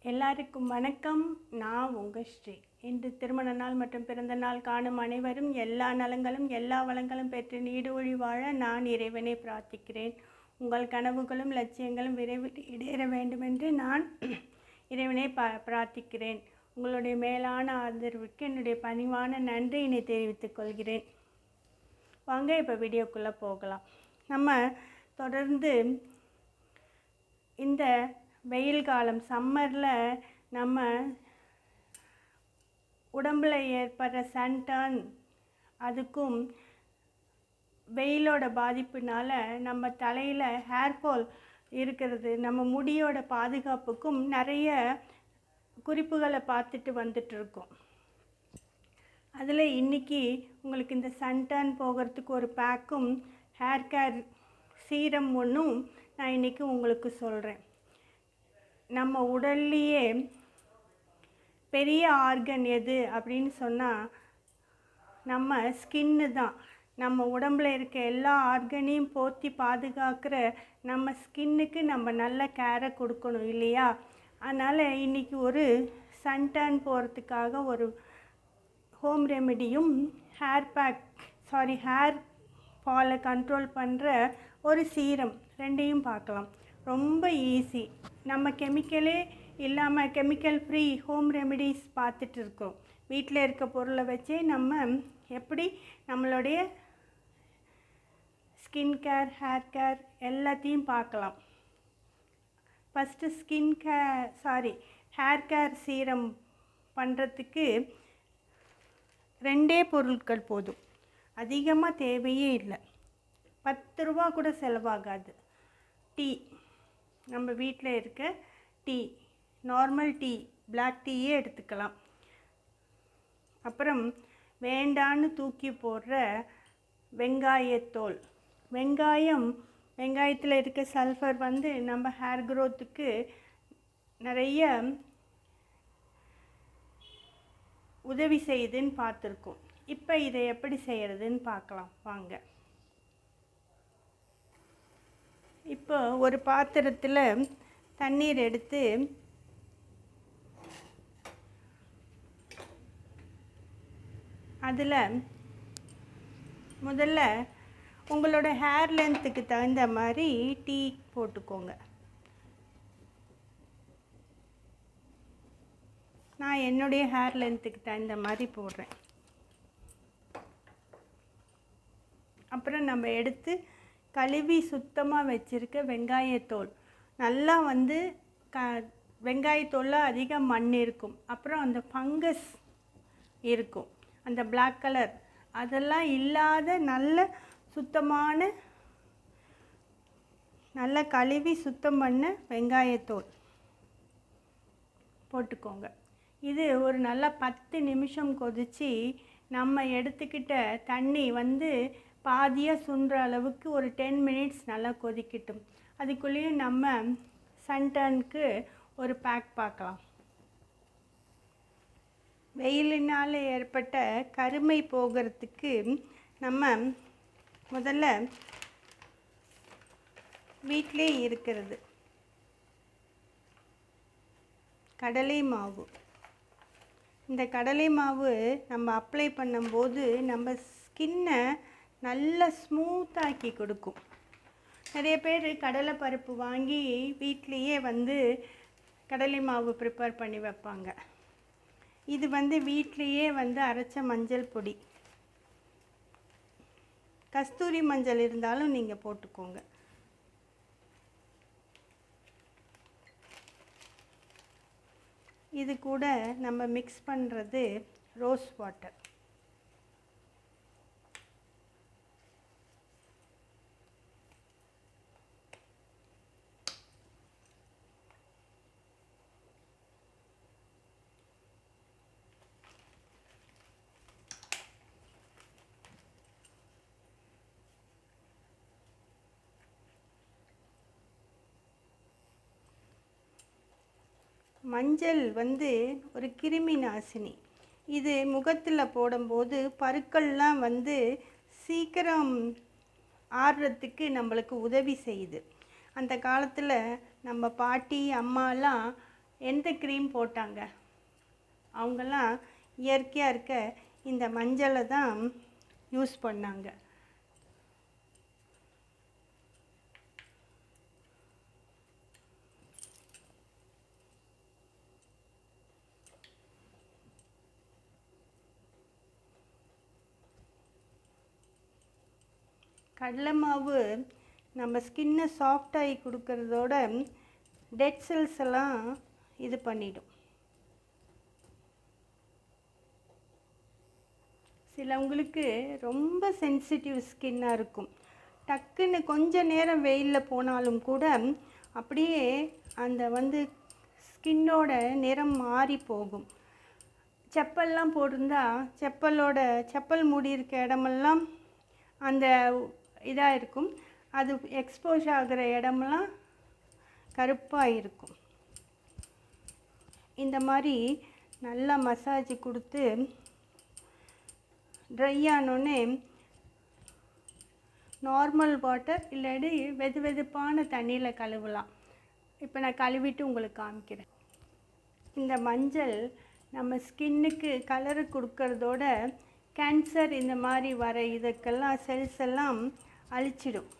எல்லாருக்கும் வணக்கம். நான் உங்கள் ஸ்ரீ. இன்று திருமண நாள் மற்றும் பிறந்த நாள் காணும் அனைவரும் எல்லா நலங்களும் எல்லா வளங்களும் பெற்று நீடூழி வாழ நான் இறைவனை பிரார்த்திக்கிறேன். உங்கள் கனவுகளும் லட்சியங்களும் விரைவில் ஈடேற வேண்டுமென்று நான் இறைவனை பிரார்த்திக்கிறேன். உங்களுடைய மேலான ஆதரவுக்கு என்னுடைய பணிவான நன்றியினை தெரிவித்துக் கொள்கிறேன். வாங்க இப்போ வீடியோக்குள்ளே போகலாம். நம்ம தொடர்ந்து இந்த வெயில் காலம் சம்மரில் நம்ம உடம்பில் ஏற்படுற சன்டர்ன் அதுக்கும் வெயிலோட பாதிப்புனால் நம்ம தலையில் ஹேர்ஃபால் இருக்கிறது, நம்ம முடியோட பாதுகாப்புக்கும் நிறைய குறிப்புகளை பார்த்துட்டு வந்துட்டுருக்கோம். அதில் இன்றைக்கி உங்களுக்கு இந்த சன்டர்ன் போகிறதுக்கு ஒரு பேக்கும் ஹேர் கேர் சீரம் ஒன்றும் நான் இன்றைக்கி உங்களுக்கு சொல்கிறேன். நம்ம உடல்லையே பெரிய ஆர்கன் எது அப்படின்னு சொன்னால் நம்ம ஸ்கின்னு தான். நம்ம உடம்பில் இருக்க எல்லா ஆர்கனையும் போற்றி பாதுகாக்கிற நம்ம ஸ்கின்னுக்கு நம்ம நல்ல கேரை கொடுக்கணும் இல்லையா? அதனால் இன்றைக்கி ஒரு சன்டர்ன் போகிறதுக்காக ஒரு ஹோம் ரெமெடியும் ஹேர் ஃபாலை கண்ட்ரோல் பண்ணுற ஒரு சீரம் ரெண்டையும் பார்க்கலாம். ரொம்ப ஈஸி. நம்ம கெமிக்கலே இல்லாமல் கெமிக்கல் ஃப்ரீ ஹோம் ரெமெடிஸ் பார்த்துட்டு இருக்கோம். வீட்டில் இருக்க பொருளை வச்சே நம்ம எப்படி நம்மளுடைய ஸ்கின் கேர் ஹேர் கேர் எல்லாத்தையும் பார்க்கலாம். ஃபஸ்ட்டு ஹேர் கேர் சீரம் பண்ணுறதுக்கு 2 பொருட்கள் போதும். அதிகமாக தேவையே இல்லை. 10 ரூபா கூட செலவாகாது. டீ, நம்ம வீட்டில் இருக்க டீ, நார்மல் டீ, பிளாக் டீயே எடுத்துக்கலாம். அப்புறம் வேண்டான்னு தூக்கி போடுற வெங்காயத்தோல். வெங்காயத்தில் இருக்க சல்ஃபர் வந்து நம்ம ஹேர் க்ரோத்துக்கு நிறைய உதவி செய்யுதுன்னு பார்த்துருக்கோம். இப்போ இதை எப்படி செய்கிறதுன்னு பார்க்கலாம் வாங்க. இப்போ ஒரு பாத்திரத்தில் தண்ணீர் எடுத்து அதில் முதல்ல உங்களோட ஹேர் லென்த்துக்கு தகுந்த மாதிரி டீ போட்டுக்கோங்க. நான் என்னுடைய ஹேர் லென்த்துக்கு தகுந்த மாதிரி போடுறேன். அப்புறம் நம்ம எடுத்து கழுவி சுத்தமாக வச்சுருக்க வெங்காயத்தோல். நல்லா வந்து வெங்காயத்தோலில் அதிக மண் இருக்கும், அப்புறம் அந்த ஃபங்கஸ் இருக்கும், அந்த பிளாக் கலர் அதெல்லாம் இல்லாத நல்ல சுத்தமான நல்லா கழுவி சுத்தம் பண்ண வெங்காயத்தோல் போட்டுக்கோங்க. இது ஒரு நல்லா 10 நிமிஷம் கொதித்து நம்ம எடுத்துக்கிட்ட தண்ணி வந்து பாதியாக சுண்டுற அளவுக்கு ஒரு 10 மினிட்ஸ் நல்லா கொதிக்கட்டும். அதுக்குள்ளேயும் நம்ம சன்டர்னுக்கு ஒரு பேக் பார்க்கலாம். வெயிலினால் ஏற்பட்ட கருமை போகிறதுக்கு நம்ம முதல்ல வீட்டிலே இருக்கிறது கடலை மாவு. இந்த கடலை மாவு நம்ம அப்ளை பண்ணும்போது நம்ம ஸ்கின்னை நல்லா ஸ்மூத்தாக்கி கொடுக்கும். நிறைய பேர் கடலை பருப்பு வாங்கி வீட்லேயே வந்து கடலை மாவு ப்ரிப்பேர் பண்ணி வைப்பாங்க. இது வந்து வீட்லேயே வந்து அரைச்ச மஞ்சள் பொடி, கஸ்தூரி மஞ்சள் இருந்தாலும் நீங்கள் போட்டுக்கோங்க. இது கூட நம்ம மிக்ஸ் பண்ணுறது ரோஸ் வாட்டர். மஞ்சள் வந்து ஒரு கிருமி நாசினி. இது முகத்தில் போடும்போது பருக்கள்லாம் வந்து சீக்கிரம் ஆறுறதுக்கு நம்மளுக்கு உதவி செய்யுது. அந்த காலத்தில் நம்ம பாட்டி அம்மாலாம் எந்த க்ரீம் போட்டாங்க? அவங்கெல்லாம் இயற்கையாக இருக்க இந்த மஞ்சளை தான் யூஸ் பண்ணாங்க. கடலை மாவு நம்ம ஸ்கின்னை சாஃப்டாகி கொடுக்கறதோட டெட் செல்ஸ் எல்லாம் இது பண்ணிடும். சிலவங்களுக்கு ரொம்ப சென்சிட்டிவ் ஸ்கின்னாக இருக்கும். டக்குன்னு கொஞ்ச நேரம் வெயிலில் போனாலும் கூட அப்படியே அந்த ஸ்கின்னோட நிறம் மாறி போகும். செப்பல்லாம் போட்டிருந்தா செப்பல் மூடி இருக்க இடமெல்லாம் அந்த இதாக இருக்கும். அது எக்ஸ்போஸ் ஆகிற இடமெல்லாம் கருப்பாக இருக்கும். இந்த மாதிரி நல்லா மசாஜ் கொடுத்து ட்ரை ஆனோடனே நார்மல் வாட்டர் இல்லாட்டி வெதுவெதுப்பான தண்ணியில் கழுவலாம். இப்போ நான் கழுவிட்டு உங்களுக்கு காமிக்கிறேன். இந்த மஞ்சள் நம்ம ஸ்கின்னுக்கு கலரு கொடுக்கறதோட கேன்சர் இந்த மாதிரி வர இதுக்கெல்லாம் செல்ஸ் எல்லாம் அழிச்சிடும்.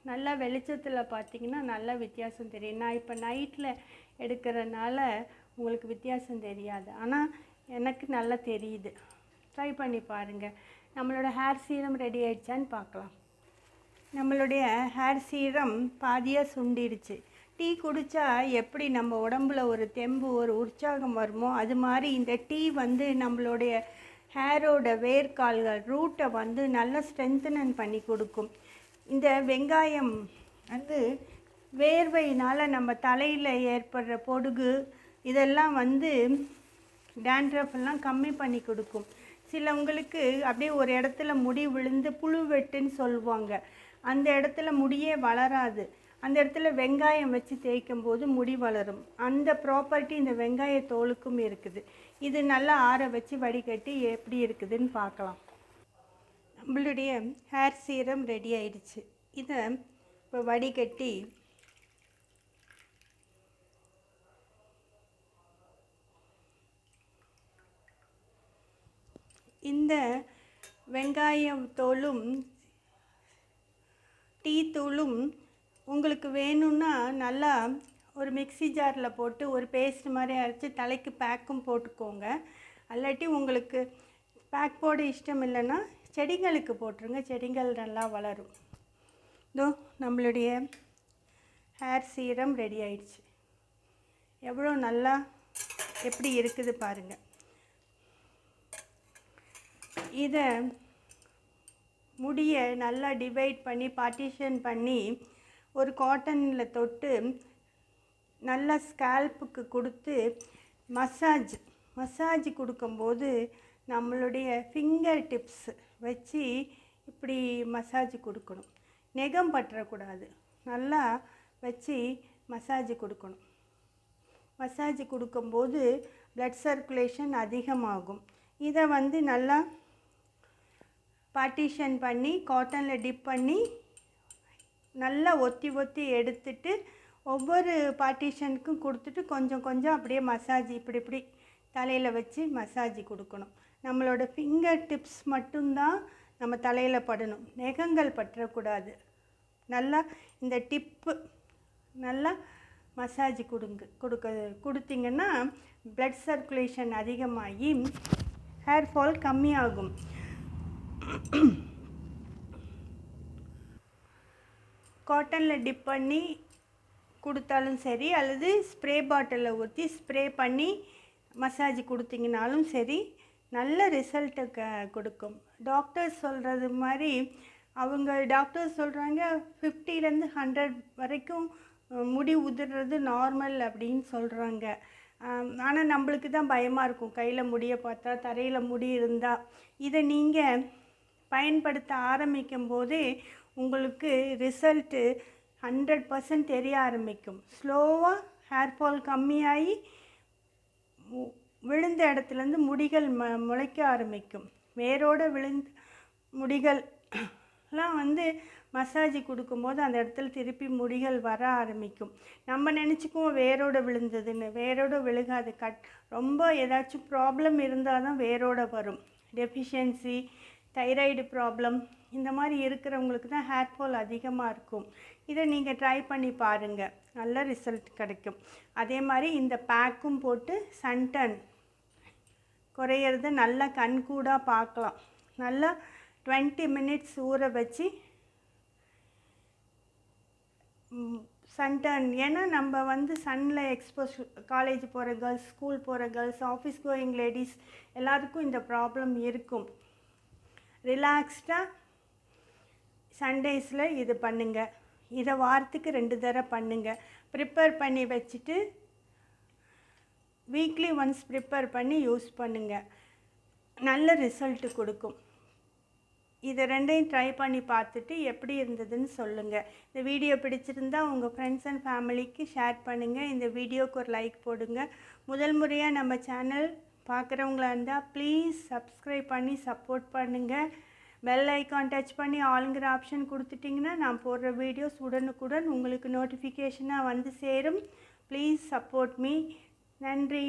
நல்லா வெளிச்சத்தில் பார்த்திங்கன்னா நல்லா வித்தியாசம் தெரியும். நான் இப்போ நைட்டில் எடுக்கிறனால உங்களுக்கு வித்தியாசம் தெரியாது, ஆனால் எனக்கு நல்லா தெரியுது. ட்ரை பண்ணி பாருங்கள். நம்மளோட ஹேர் சீரம் ரெடி ஆகிடுச்சான்னு பார்க்கலாம். நம்மளுடைய ஹேர் சீரம் பாதியாக சுண்டிடுச்சு. டீ குடித்தா எப்படி நம்ம உடம்புல ஒரு தெம்பு ஒரு உற்சாகம் வருமோ அது மாதிரி இந்த டீ நம்மளுடைய ஹேரோட வேர்க்கால்கள் ரூட்டை நல்லா ஸ்ட்ரென்தன் பண்ணி கொடுக்கும். இந்த வெங்காயம் வேர்வையினால் நம்ம தலையில் ஏற்படுற பொடுகு இதெல்லாம் டேண்ட்ரஃப் எல்லாம் கம்மி பண்ணி கொடுக்கும். சிலவங்களுக்கு அப்படியே ஒரு இடத்துல முடி விழுந்து புழு வெட்டுன்னு சொல்லுவாங்க. அந்த இடத்துல முடியே வளராது. அந்த இடத்துல வெங்காயம் வச்சு தேய்க்கும் போது முடி வளரும். அந்த ப்ராப்பர்ட்டி இந்த வெங்காய தோலுக்கும் இருக்குது. இது நல்லா ஆற வச்சு வடிகட்டி எப்படி இருக்குதுன்னு பார்க்கலாம். நம்மளுடைய ஹேர் சீரம் ரெடி ஆயிடுச்சு. இதை இப்போ வடிகட்டி இந்த வெங்காயம் தோலும் டீ தூளும் உங்களுக்கு வேணும்னா நல்லா ஒரு மிக்ஸி ஜாரில் போட்டு ஒரு பேஸ்ட் மாதிரி அரைச்சி தலைக்கு பேக்கும் போட்டுக்கோங்க. அல்லாட்டி உங்களுக்கு பேக் போட இஷ்டம் இல்லைன்னா செடிங்களுக்கு போட்டுருங்க. செடிகள் நல்லா வளரும். இதோ நம்மளுடைய ஹேர் சீரம் ரெடி ஆயிடுச்சு. எவ்வளோ நல்லா எப்படி இருக்குது பாருங்கள். இதை முடியை நல்லா டிவைட் பண்ணி பார்ட்டிஷன் பண்ணி ஒரு காட்டனில் தொட்டு நல்லா ஸ்கேல்ப்புக்கு கொடுத்து மசாஜ் கொடுக்கும்போது நம்மளுடைய ஃபிங்கர் டிப்ஸ் வச்சு இப்படி மசாஜ் கொடுக்கணும். நெகம் பற்றக்கூடாது. நல்லா வச்சு மசாஜ் கொடுக்கணும். மசாஜ் கொடுக்கும்போது ப்ளட் சர்க்குலேஷன் அதிகமாகும். இதை நல்லா பார்ட்டிஷன் பண்ணி காட்டனில் டிப் பண்ணி நல்லா ஒத்தி எடுத்துட்டு ஒவ்வொரு பார்ட்டிஷனுக்கும் கொடுத்துட்டு கொஞ்சம் கொஞ்சம் அப்படியே மசாஜ் இப்படி தலையில் வச்சு மசாஜ் கொடுக்கணும். நம்மளோட ஃபிங்கர் டிப்ஸ் மட்டும்தான் நம்ம தலையில் படணும். நெகங்கள் பற்றக்கூடாது. நல்லா இந்த டிப்பு நல்லா மசாஜ் கொடுத்தீங்கன்னா ப்ளட் சர்க்குலேஷன் அதிகமாகி ஹேர் ஃபால் கம்மியாகும். காட்டனில் டிப் பண்ணி கொடுத்தாலும் சரி அல்லது ஸ்ப்ரே பாட்டிலில் ஊற்றி ஸ்ப்ரே பண்ணி மசாஜ் கொடுத்தீங்கனாலும் சரி நல்ல ரிசல்ட்டை கொடுக்கும். டாக்டர்ஸ் சொல்கிறது மாதிரி டாக்டர்ஸ் சொல்கிறாங்க 50லேருந்து 100 வரைக்கும் முடி உதிர்றது நார்மல் அப்படின்னு சொல்கிறாங்க. ஆனால் நம்மளுக்கு தான் பயமாக இருக்கும். கையில் முடியை பார்த்தா தரையில் முடி இருந்தால். இதை நீங்கள் பயன்படுத்த ஆரம்பிக்கும் போதே உங்களுக்கு ரிசல்ட்டு 100% தெரிய ஆரம்பிக்கும். ஸ்லோவாக ஹேர் ஃபால் கம்மியாகி விழுந்த இடத்துலேருந்து முடிகள் முளைக்க ஆரம்பிக்கும். வேரோடு முடிகள்லாம் வந்து மசாஜ் கொடுக்கும்போது அந்த இடத்துல திருப்பி முடிகள் வர ஆரம்பிக்கும். நம்ம நினச்சிக்குவோம் வேரோடு விழுந்ததுன்னு, வேரோடு விழுகாது. ரொம்ப ஏதாச்சும் ப்ராப்ளம் இருந்தால் தான் வேரோடு வரும். டெஃபிஷியன்சி, தைராய்டு ப்ராப்ளம் இந்த மாதிரி இருக்கிறவங்களுக்கு தான் ஹேர் ஃபால் அதிகமாக இருக்கும். இதை நீங்கள் ட்ரை பண்ணி பாருங்கள், நல்ல ரிசல்ட் கிடைக்கும். அதே மாதிரி இந்த பேக்கும் போட்டு சன்டன் குறையிறத நல்லா கண்கூடாக பார்க்கலாம். நல்லா 20 மினிட்ஸ் ஊற வச்சு சன்டன், ஏன்னா நம்ம வந்து சன்னில் எக்ஸ்போஸ், காலேஜ் போகிற கேர்ள்ஸ், ஸ்கூல் போகிற கேர்ள்ஸ், ஆஃபீஸ் கோயிங் லேடிஸ் எல்லாருக்கும் இந்த ப்ராப்ளம் இருக்கும். ரிலாக்ஸ்டாக சண்டேஸில் இது பண்ணுங்கள். இதை வாரத்துக்கு 2 தடவை பண்ணுங்கள். ப்ரிப்பேர் பண்ணி வச்சுட்டு வீக்லி ஒன்ஸ் ப்ரிப்பேர் பண்ணி யூஸ் பண்ணுங்கள். நல்ல ரிசல்ட்டு கொடுக்கும். இதை 2ஐயும் ட்ரை பண்ணி பார்த்துட்டு எப்படி இருந்ததுன்னு சொல்லுங்கள். இந்த வீடியோ பிடிச்சிருந்தால் உங்கள் ஃப்ரெண்ட்ஸ் அண்ட் ஃபேமிலிக்கு ஷேர் பண்ணுங்கள். இந்த வீடியோவுக்கு ஒரு லைக் போடுங்க. முதல் முறையாக நம்ம சேனல் பார்க்குறவங்களா இருந்தால் ப்ளீஸ் சப்ஸ்கிரைப் பண்ணி சப்போர்ட் பண்ணுங்கள். பெல் ஐக்கான் டச் பண்ணி ஆளுங்கிற ஆப்ஷன் கொடுத்துட்டிங்கன்னா நான் போடுற வீடியோஸ் உடனுக்குடன் உங்களுக்கு நோட்டிஃபிகேஷனாக வந்து சேரும். Please support me. நன்றி.